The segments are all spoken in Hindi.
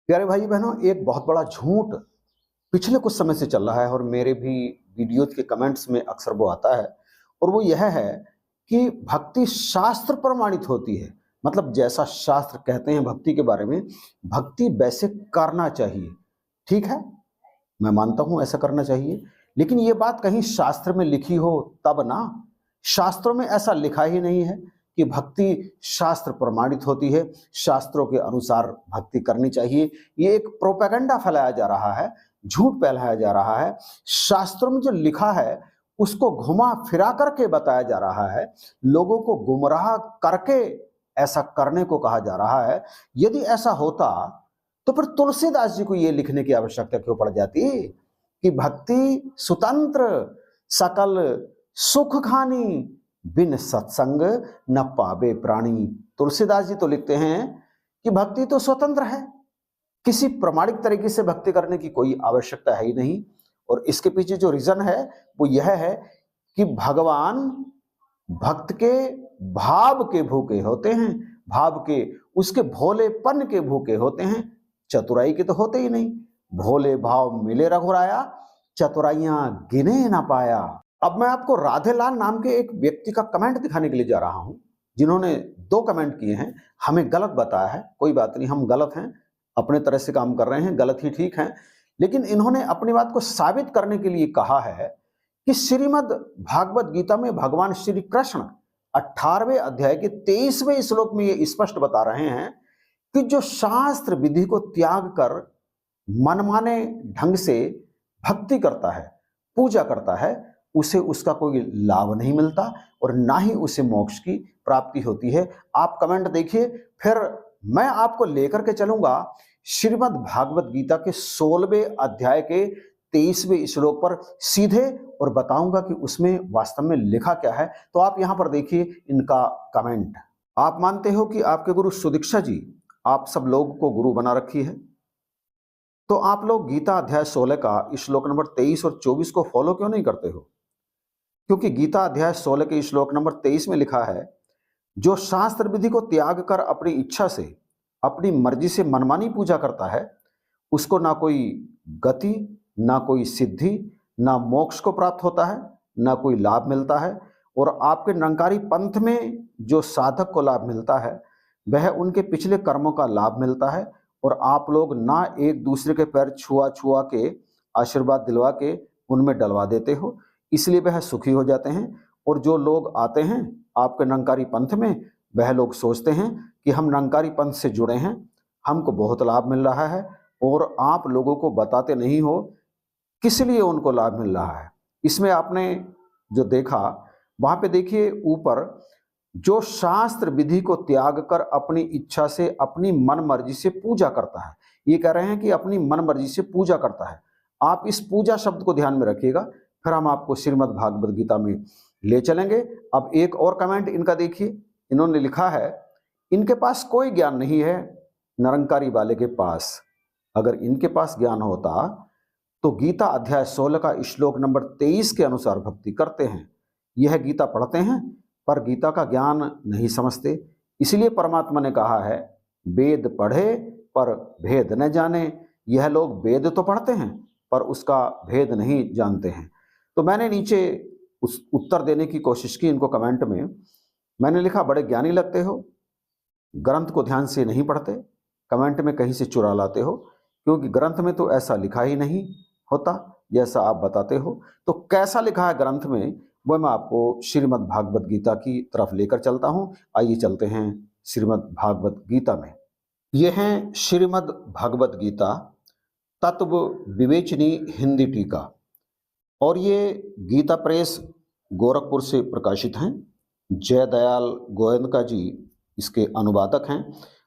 प्यारे भाई बहनों, एक बहुत बड़ा झूठ पिछले कुछ समय से चल रहा है और मेरे भी वीडियोज के कमेंट्स में अक्सर वो आता है। और वो यह है कि भक्ति शास्त्र प्रमाणित होती है। मतलब जैसा शास्त्र कहते हैं भक्ति के बारे में, भक्ति वैसे करना चाहिए। ठीक है, मैं मानता हूं ऐसा करना चाहिए, लेकिन ये बात कहीं शास्त्र में लिखी हो तब ना। शास्त्रों में ऐसा लिखा ही नहीं है कि भक्ति शास्त्र प्रमाणित होती है, शास्त्रों के अनुसार भक्ति करनी चाहिए। ये एक प्रोपेगेंडा फैलाया जा रहा है, झूठ फैलाया जा रहा है। शास्त्रों में जो लिखा है उसको घुमा फिरा करके बताया जा रहा है, लोगों को गुमराह करके ऐसा करने को कहा जा रहा है। यदि ऐसा होता तो फिर तुलसीदास जी को यह लिखने की आवश्यकता क्यों पड़ जाती कि भक्ति स्वतंत्र सकल सुख खानी, बिन सत्संग न पावे प्राणी। तुलसीदास जी तो लिखते हैं कि भक्ति तो स्वतंत्र है, किसी प्रमाणिक तरीके से भक्ति करने की कोई आवश्यकता है ही नहीं। और इसके पीछे जो रीजन है वो यह है कि भगवान भक्त के भाव के भूखे होते हैं, भाव के उसके भोलेपन के भूखे होते हैं, चतुराई के तो होते ही नहीं। भोले भाव मिले रघुराया, चतुराइयां गिने ना पाया। अब मैं आपको राधेलाल नाम के एक व्यक्ति का कमेंट दिखाने के लिए जा रहा हूं, जिन्होंने 2 कमेंट किए हैं। हमें गलत बताया है, कोई बात नहीं, हम गलत हैं, अपने तरह से काम कर रहे हैं, गलत ही ठीक है। लेकिन इन्होंने अपनी बात को साबित करने के लिए कहा है कि श्रीमद् भागवत गीता में भगवान श्री कृष्ण 18वें अध्याय के 23वें श्लोक में ये स्पष्ट बता रहे हैं कि जो शास्त्र विधि को त्याग कर मनमाने ढंग से भक्ति करता है, पूजा करता है, उसे उसका कोई लाभ नहीं मिलता और ना ही उसे मोक्ष की प्राप्ति होती है। आप कमेंट देखिए, फिर मैं आपको लेकर के चलूंगा श्रीमद् भागवत गीता के 16वें अध्याय के 23वें श्लोक पर सीधे, और बताऊंगा कि उसमें वास्तव में लिखा क्या है। तो आप यहां पर देखिए इनका कमेंट। आप मानते हो कि आपके गुरु सुदीक्षा जी आप सब लोग को गुरु बना रखी है, तो आप लोग गीता अध्याय 16 का श्लोक नंबर 23 और 24 को फॉलो क्यों नहीं करते हो? क्योंकि गीता अध्याय 16 के श्लोक नंबर 23 में लिखा है, जो शास्त्र विधि को त्याग कर अपनी इच्छा से, अपनी मर्जी से मनमानी पूजा करता है, उसको ना कोई गति, ना कोई सिद्धि, ना मोक्ष को प्राप्त होता है, ना कोई लाभ मिलता है। और आपके निरंकारी पंथ में जो साधक को लाभ मिलता है वह उनके पिछले कर्मों का लाभ मिलता है। और आप लोग ना एक दूसरे के पैर छुआ छुआ के, आशीर्वाद दिलवा के उनमें डलवा देते हो, इसलिए वह सुखी हो जाते हैं। और जो लोग आते हैं आपके निरंकारी पंथ में, वह लोग सोचते हैं कि हम निरंकारी पंथ से जुड़े हैं, हमको बहुत लाभ मिल रहा है, और आप लोगों को बताते नहीं हो किस लिए उनको लाभ मिल रहा है। इसमें आपने जो देखा, वहां पे देखिए ऊपर, जो शास्त्र विधि को त्याग कर अपनी इच्छा से, अपनी मन मर्जी से पूजा करता है। ये कह रहे हैं कि अपनी मन मर्जी से पूजा करता है। आप इस पूजा शब्द को ध्यान में रखिएगा, फिर हम आपको श्रीमद् भागवत गीता में ले चलेंगे। अब एक और कमेंट इनका देखिए, इन्होंने लिखा है, इनके पास कोई ज्ञान नहीं है निरंकारी वाले के पास। अगर इनके पास ज्ञान होता तो गीता अध्याय 16 का श्लोक नंबर 23 के अनुसार भक्ति करते हैं। यह गीता पढ़ते हैं पर गीता का ज्ञान नहीं समझते। इसलिए परमात्मा ने कहा है, वेद पढ़े पर भेद न जाने। यह लोग वेद तो पढ़ते हैं पर उसका भेद नहीं जानते हैं। तो मैंने नीचे उस उत्तर देने की कोशिश की इनको कमेंट में। मैंने लिखा, बड़े ज्ञानी लगते हो, ग्रंथ को ध्यान से नहीं पढ़ते, कमेंट में कहीं से चुरा लाते हो, क्योंकि ग्रंथ में तो ऐसा लिखा ही नहीं होता जैसा आप बताते हो। तो कैसा लिखा है ग्रंथ में, वह मैं आपको श्रीमद् भागवत गीता की तरफ लेकर चलता हूं। आइए चलते हैं श्रीमद् भागवत गीता में। यह है श्रीमद् भागवत गीता तत्व विवेचनी हिंदी टीका, और ये गीता प्रेस गोरखपुर से प्रकाशित हैं। जयदयाल गोयनका जी इसके अनुवादक हैं।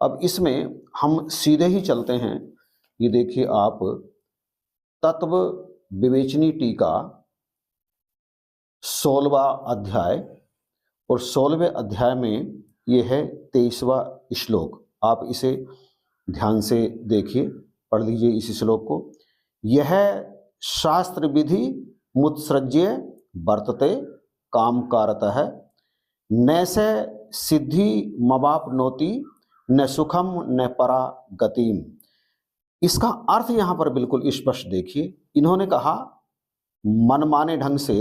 अब इसमें हम सीधे ही चलते हैं। ये देखिए आप, तत्व विवेचनी टीका 16वां अध्याय, और 16वें अध्याय में ये है 23वां श्लोक। आप इसे ध्यान से देखिए, पढ़ लीजिए इस श्लोक को। यह शास्त्र विधि मुत्सृज्य वर्तते काम कारतः, नैसे सिद्धि मवाप्नोति न सुखम न परा गतिम। इसका अर्थ यहां पर बिल्कुल स्पष्ट देखिए। इन्होंने कहा मनमाने ढंग से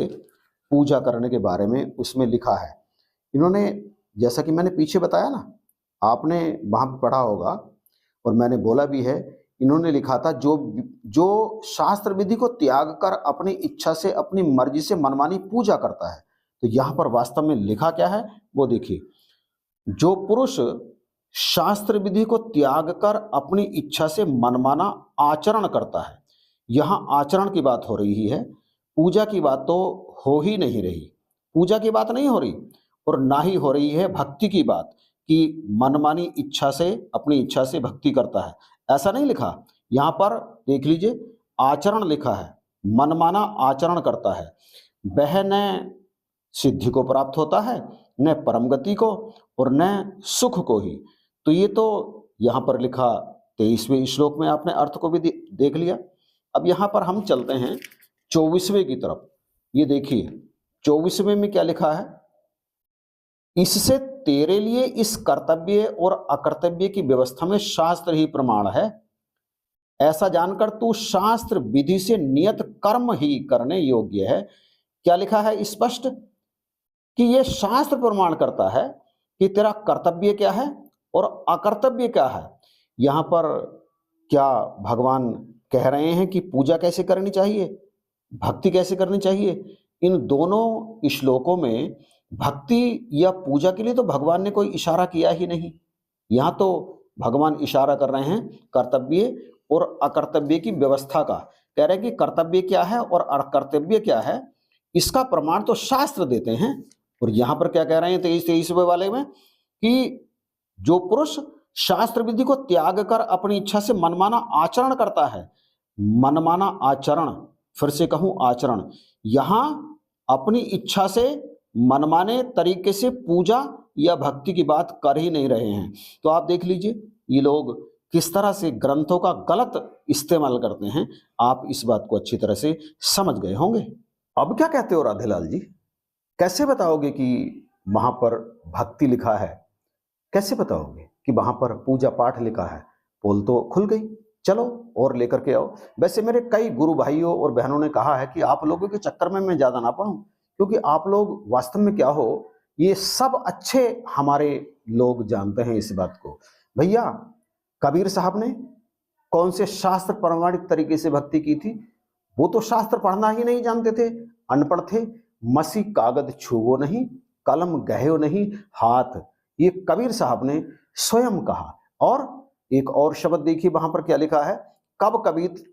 पूजा करने के बारे में उसमें लिखा है। इन्होंने, जैसा कि मैंने पीछे बताया ना, आपने वहां पर पढ़ा होगा और मैंने बोला भी है, इन्होंने लिखा था जो जो शास्त्र विधि को त्याग कर अपनी इच्छा से अपनी मर्जी से मनमानी पूजा करता है। तो यहां पर वास्तव में लिखा क्या है वो देखिए। जो पुरुष शास्त्र विधि को त्याग कर अपनी इच्छा से मनमाना आचरण करता है, यहां आचरण की बात हो रही है, पूजा की बात तो हो ही नहीं रही। पूजा की बात नहीं हो रही और ना ही हो रही है भक्ति की बात कि मनमानी इच्छा से, अपनी इच्छा से भक्ति करता है, ऐसा नहीं लिखा। यहां पर देख लीजिए, आचरण लिखा है, मनमाना आचरण करता है, वह न सिद्धि को प्राप्त होता है, न परम गति को, और न सुख को ही। तो ये तो यहां पर लिखा 23वें श्लोक में, आपने अर्थ को भी देख लिया। अब यहां पर हम चलते हैं 24वें की तरफ। ये देखिए 24वें में क्या लिखा है, इससे तेरे लिए इस कर्तव्य और अकर्तव्य की व्यवस्था में शास्त्र ही प्रमाण है। ऐसा जानकर तू शास्त्र विधि से नियत कर्म ही करने योग्य है। क्या लिखा है स्पष्ट कि यह शास्त्र प्रमाण करता है कि तेरा कर्तव्य क्या है और अकर्तव्य क्या है। यहां पर क्या भगवान कह रहे हैं कि पूजा कैसे करनी चाहिए, भक्ति कैसे करनी चाहिए? इन दोनों श्लोकों में भक्ति या पूजा के लिए तो भगवान ने कोई इशारा किया ही नहीं। यहां तो भगवान इशारा कर रहे हैं कर्तव्य और अकर्तव्य की व्यवस्था का। कह रहे हैं कि कर्तव्य क्या है और अकर्तव्य क्या है, इसका प्रमाण तो शास्त्र देते हैं। और यहां पर क्या कह रहे हैं 23वें वाले में कि जो पुरुष शास्त्र विधि को त्याग कर अपनी इच्छा से मनमाना आचरण करता है, मनमाना आचरण, फिर से कहूं आचरण, यहां अपनी इच्छा से मनमाने तरीके से पूजा या भक्ति की बात कर ही नहीं रहे हैं। तो आप देख लीजिए ये लोग किस तरह से ग्रंथों का गलत इस्तेमाल करते हैं। आप इस बात को अच्छी तरह से समझ गए होंगे। अब क्या कहते हो राधेलाल जी, कैसे बताओगे कि वहां पर भक्ति लिखा है, कैसे बताओगे कि वहां पर पूजा पाठ लिखा है? पोल तो खुल गई, चलो और लेकर के आओ। वैसे मेरे कई गुरु भाइयों और बहनों ने कहा है कि आप लोगों के चक्कर में मैं ज्यादा ना पढ़ूं, क्योंकि आप लोग वास्तव में क्या हो, ये सब अच्छे हमारे लोग जानते हैं इस बात को। भैया कबीर साहब ने कौन से शास्त्र प्रमाणित तरीके से भक्ति की थी? वो तो शास्त्र पढ़ना ही नहीं जानते थे, अनपढ़ थे। मसी कागज छुओ नहीं, कलम गहयो नहीं हाथ, ये कबीर साहब ने स्वयं कहा। और एक और शब्द देखिए वहां पर क्या लिखा है, कब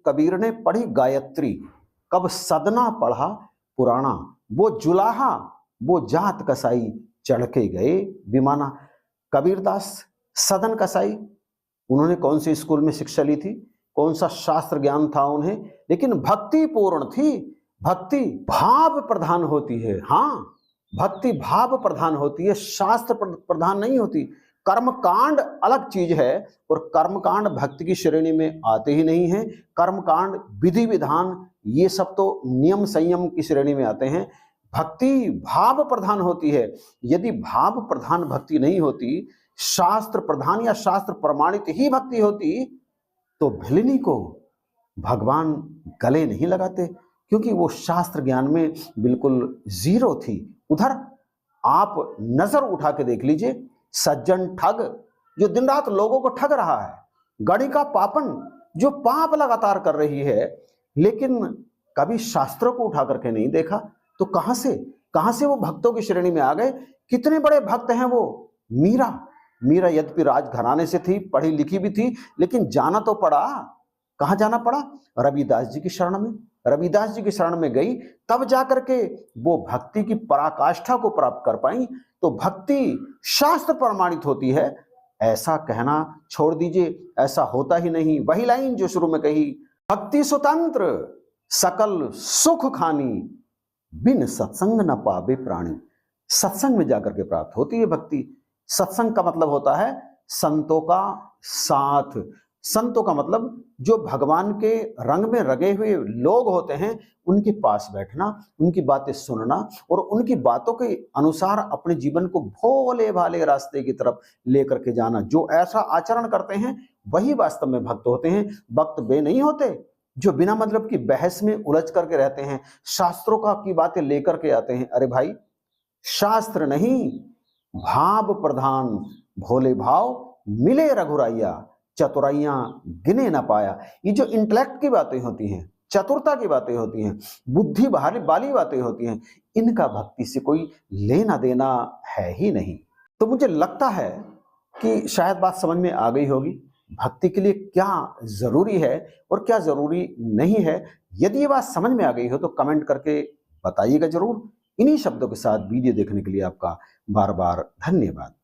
कबीर ने पढ़ी गायत्री, कब सदना पढ़ा पुराना, वो जुलाहा वो जात कसाई, चढ़ के गए विमाना। कबीरदास सदन कसाई, उन्होंने कौन से स्कूल में शिक्षा ली थी, कौन सा शास्त्र ज्ञान था उन्हें, लेकिन भक्ति पूर्ण थी। भक्ति भाव प्रधान होती है। हाँ, भक्ति भाव प्रधान होती है, शास्त्र प्रधान नहीं होती। कर्मकांड अलग चीज है और कर्मकांड भक्ति की श्रेणी में आते ही नहीं है। कर्मकांड विधि विधान ये सब तो नियम संयम की श्रेणी में आते हैं। भक्ति भाव प्रधान होती है। यदि भाव प्रधान भक्ति नहीं होती, शास्त्र प्रधान या शास्त्र प्रमाणित ही भक्ति होती, तो भिलनी को भगवान गले नहीं लगाते, क्योंकि वो शास्त्र ज्ञान में बिल्कुल जीरो थी। उधर आप नजर उठा के देख लीजिए, सज्जन ठग जो दिन रात लोगों को ठग रहा है, गणिका पापन जो पाप लगातार कर रही है, लेकिन कभी शास्त्रों को उठा करके नहीं देखा। तो कहां से वो भक्तों की श्रेणी में आ गए? कितने बड़े भक्त हैं वो। मीरा यद्यपि राजघराने से थी, पढ़ी लिखी भी थी, लेकिन जाना तो पड़ा। कहां जाना पड़ा? रविदास जी की शरण में। रविदास जी की शरण में गई, तब जाकर के वो भक्ति की पराकाष्ठा को प्राप्त कर पाई। तो भक्ति शास्त्र प्रमाणित होती है, ऐसा कहना छोड़ दीजिए, ऐसा होता ही नहीं। वही लाइन जो शुरू में कही, भक्ति स्वतंत्र सकल सुख खानी, बिन सत्संग न पावे प्राणी। सत्संग में जाकर के प्राप्त होती है भक्ति। सत्संग का मतलब होता है संतों का साथ, संतों का मतलब जो भगवान के रंग में रंगे हुए लोग होते हैं, उनके पास बैठना, उनकी बातें सुनना और उनकी बातों के अनुसार अपने जीवन को भोले भाले रास्ते की तरफ लेकर के जाना। जो ऐसा आचरण करते हैं वही वास्तव में भक्त होते हैं। भक्त वे नहीं होते जो बिना मतलब की बहस में उलझ करके रहते हैं, शास्त्रों का की बातें लेकर के आते हैं। अरे भाई, शास्त्र नहीं, भाव प्रधान भोले भाव मिले रघुराइया, चतुराइयां गिने ना पाया। ये जो इंटेलेक्ट की बातें होती हैं, चतुरता की बातें होती हैं, बुद्धि वाली बातें होती हैं, इनका भक्ति से कोई लेना देना है ही नहीं। तो मुझे लगता है कि शायद बात समझ में आ गई होगी, भक्ति के लिए क्या जरूरी है और क्या जरूरी नहीं है। यदि ये बात समझ में आ गई हो तो कमेंट करके बताइएगा जरूर। इन्हीं शब्दों के साथ वीडियो देखने के लिए आपका बार बार धन्यवाद।